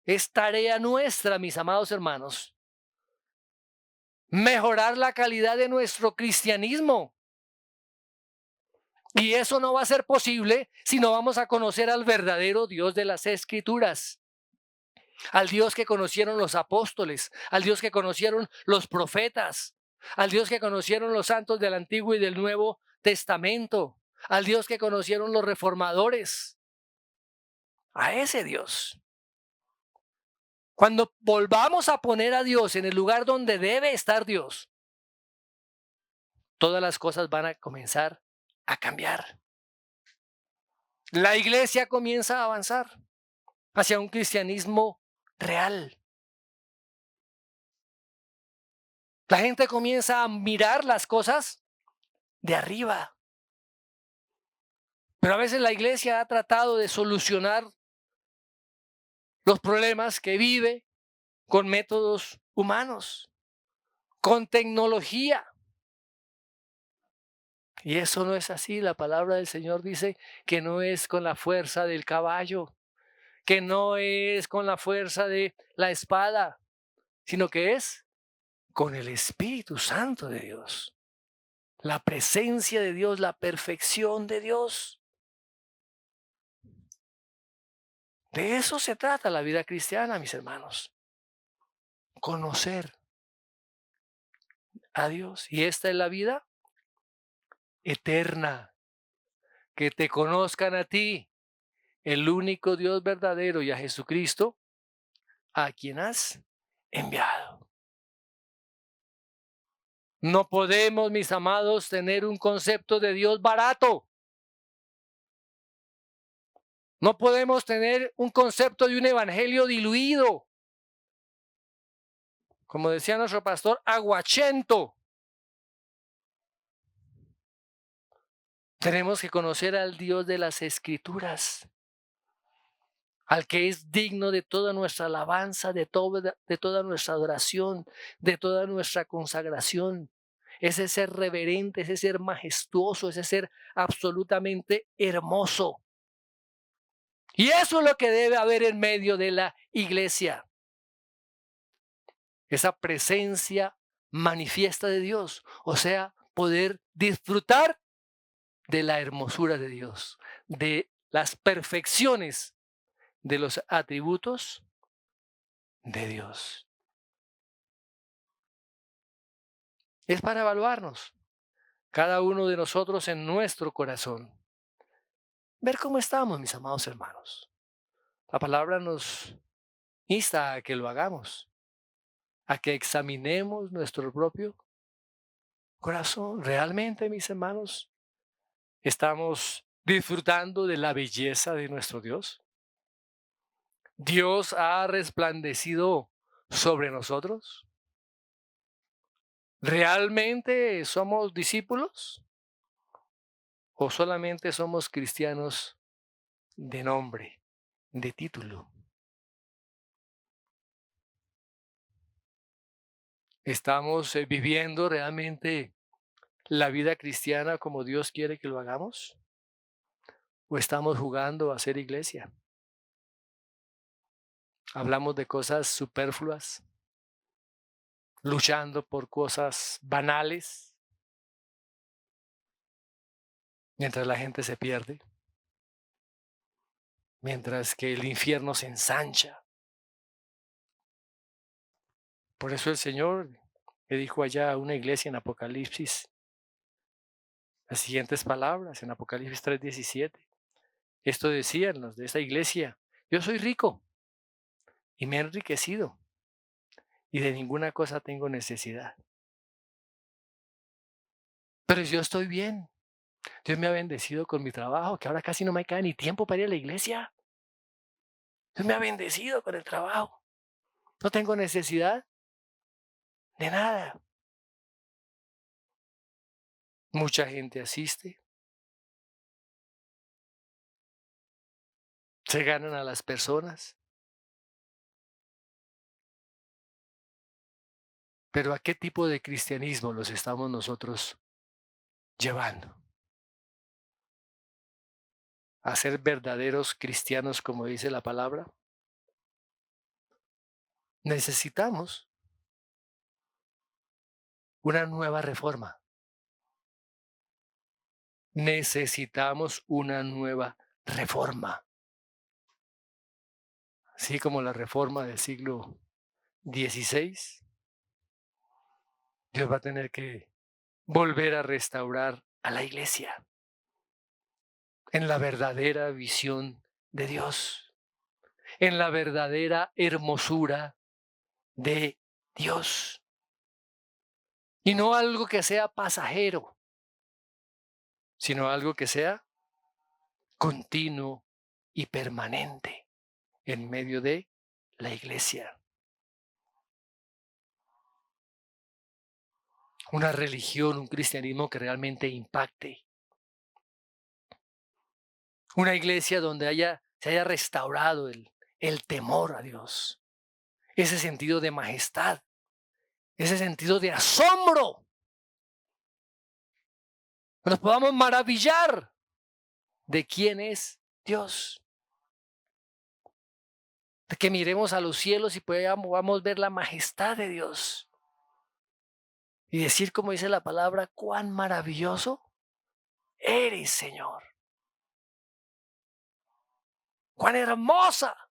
es tarea nuestra, mis amados hermanos, mejorar la calidad de nuestro cristianismo. Y eso no va a ser posible si no vamos a conocer al verdadero Dios de las Escrituras, al Dios que conocieron los apóstoles, al Dios que conocieron los profetas, al Dios que conocieron los santos del Antiguo y del Nuevo Testamento, al Dios que conocieron los reformadores, a ese Dios. Cuando volvamos a poner a Dios en el lugar donde debe estar Dios, todas las cosas van a comenzar a cambiar. La iglesia comienza a avanzar hacia un cristianismo real. La gente comienza a mirar las cosas de arriba. Pero a veces la iglesia ha tratado de solucionar los problemas que vive con métodos humanos, con tecnología. Y eso no es así. La palabra del Señor dice que no es con la fuerza del caballo, que no es con la fuerza de la espada, sino que es con el Espíritu Santo de Dios. La presencia de Dios, la perfección de Dios. De eso se trata la vida cristiana, mis hermanos. Conocer a Dios. Y esta es la vida eterna. Que te conozcan a ti, el único Dios verdadero, y a Jesucristo, a quien has enviado. No podemos, mis amados, tener un concepto de Dios barato. No podemos tener un concepto de un evangelio diluido. Como decía nuestro pastor, aguachento. Tenemos que conocer al Dios de las Escrituras. al que es digno de toda nuestra alabanza, de toda nuestra adoración, de toda nuestra consagración. Ese ser reverente, ese ser majestuoso, ese ser absolutamente hermoso. Y eso es lo que debe haber en medio de la iglesia. Esa presencia manifiesta de Dios, o sea, poder disfrutar de la hermosura de Dios, de las perfecciones de los atributos de Dios. Es para evaluarnos, cada uno de nosotros en nuestro corazón, ver cómo estamos, mis amados hermanos. La palabra nos insta a que lo hagamos, a que examinemos nuestro propio corazón. Realmente, mis hermanos, estamos disfrutando de la belleza de nuestro Dios. Dios ha resplandecido sobre nosotros. ¿Realmente somos discípulos o solamente somos cristianos de nombre, de título? ¿Estamos viviendo realmente la vida cristiana como Dios quiere que lo hagamos? ¿O estamos jugando a ser iglesia? Hablamos de cosas superfluas, luchando por cosas banales, mientras la gente se pierde, mientras que el infierno se ensancha. Por eso el Señor le dijo allá a una iglesia en Apocalipsis las siguientes palabras, en Apocalipsis 3:17. Esto decían los de esa iglesia: yo soy rico y me he enriquecido y de ninguna cosa tengo necesidad. Pero yo estoy bien. Dios me ha bendecido con mi trabajo, que ahora casi no me cae ni tiempo para ir a la iglesia. Dios me ha bendecido con el trabajo. No tengo necesidad de nada. Mucha gente asiste, se ganan a las personas, pero ¿a qué tipo de cristianismo los estamos nosotros llevando? ¿A ser verdaderos cristianos como dice la palabra? Necesitamos una nueva reforma. Necesitamos una nueva reforma. Así como la reforma del siglo XVI, Dios va a tener que volver a restaurar a la iglesia en la verdadera visión de Dios, en la verdadera hermosura de Dios. Y no algo que sea pasajero, sino algo que sea continuo y permanente en medio de la iglesia. Una religión, un cristianismo que realmente impacte. Una iglesia donde se haya restaurado el temor a Dios, ese sentido de majestad, ese sentido de asombro. Que nos podamos maravillar de quién es Dios. De que miremos a los cielos y podamos ver la majestad de Dios. Y decir, como dice la palabra, cuán maravilloso eres, Señor. Cuán hermosa,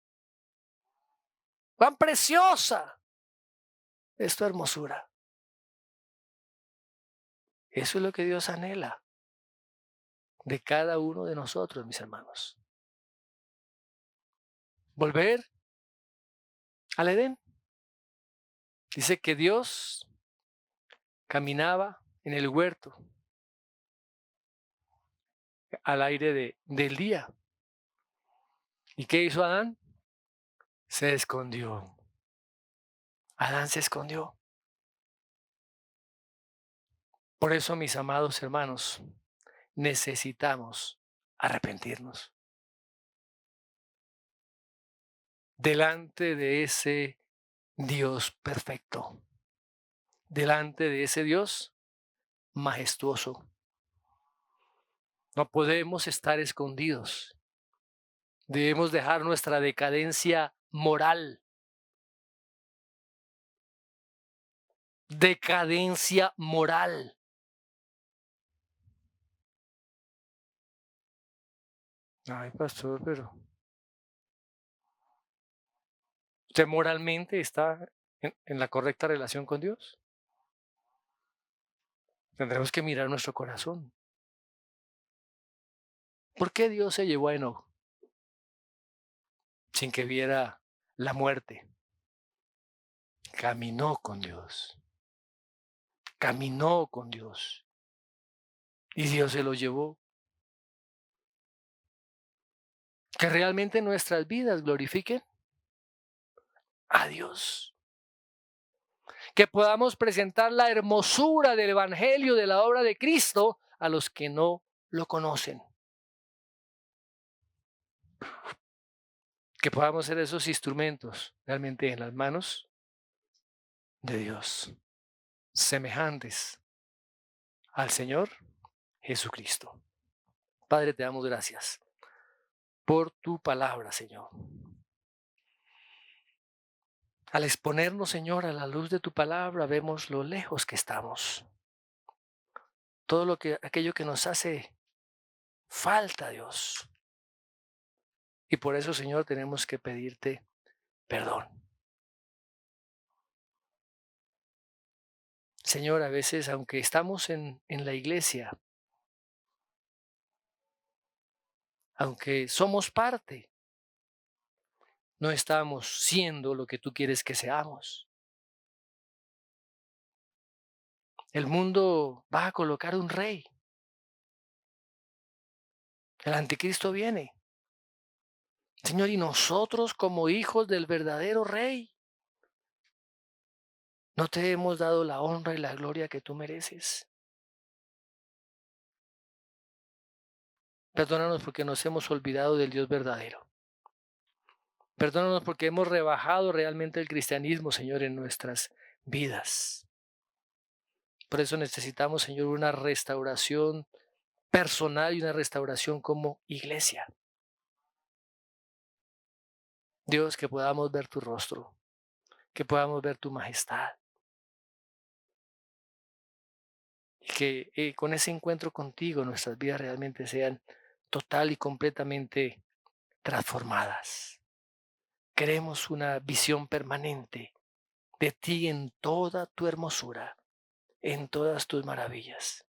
cuán preciosa es tu hermosura. Eso es lo que Dios anhela de cada uno de nosotros, mis hermanos. Volver al Edén. Dice que Dios caminaba en el huerto al aire del día. ¿Y qué hizo Adán? Se escondió. Adán se escondió. Por eso, mis amados hermanos, necesitamos arrepentirnos. delante de ese Dios perfecto, delante de ese Dios majestuoso. No podemos estar escondidos. Debemos dejar nuestra decadencia moral. Decadencia moral. Ay, pastor, pero ¿usted moralmente está en la correcta relación con Dios? Tendremos que mirar nuestro corazón. ¿Por qué Dios se llevó a Enoc sin que viera la muerte? Caminó con Dios. Caminó con Dios. Y Dios se lo llevó. Que realmente nuestras vidas glorifiquen a Dios. Que podamos presentar la hermosura del Evangelio, de la obra de Cristo, a los que no lo conocen. Que podamos ser esos instrumentos realmente en las manos de Dios, semejantes al Señor Jesucristo. Padre, te damos gracias por tu palabra, Señor. Al exponernos, Señor, a la luz de tu palabra, vemos lo lejos que estamos. Todo aquello que nos hace falta, Dios. Y por eso, Señor, tenemos que pedirte perdón. Señor, a veces, aunque estamos en la iglesia, aunque somos parte, no estamos siendo lo que tú quieres que seamos. El mundo va a colocar un rey. El anticristo viene. Señor, y nosotros como hijos del verdadero rey, no te hemos dado la honra y la gloria que tú mereces. Perdónanos porque nos hemos olvidado del Dios verdadero. Perdónanos porque hemos rebajado realmente el cristianismo, Señor, en nuestras vidas. Por eso necesitamos, Señor, una restauración personal y una restauración como iglesia. Dios, que podamos ver tu rostro, que podamos ver tu majestad. Y que con ese encuentro contigo nuestras vidas realmente sean total y completamente transformadas. Queremos una visión permanente de ti en toda tu hermosura, en todas tus maravillas.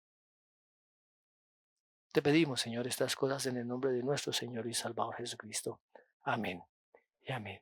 Te pedimos, Señor, estas cosas en el nombre de nuestro Señor y Salvador Jesucristo. Amén y amén.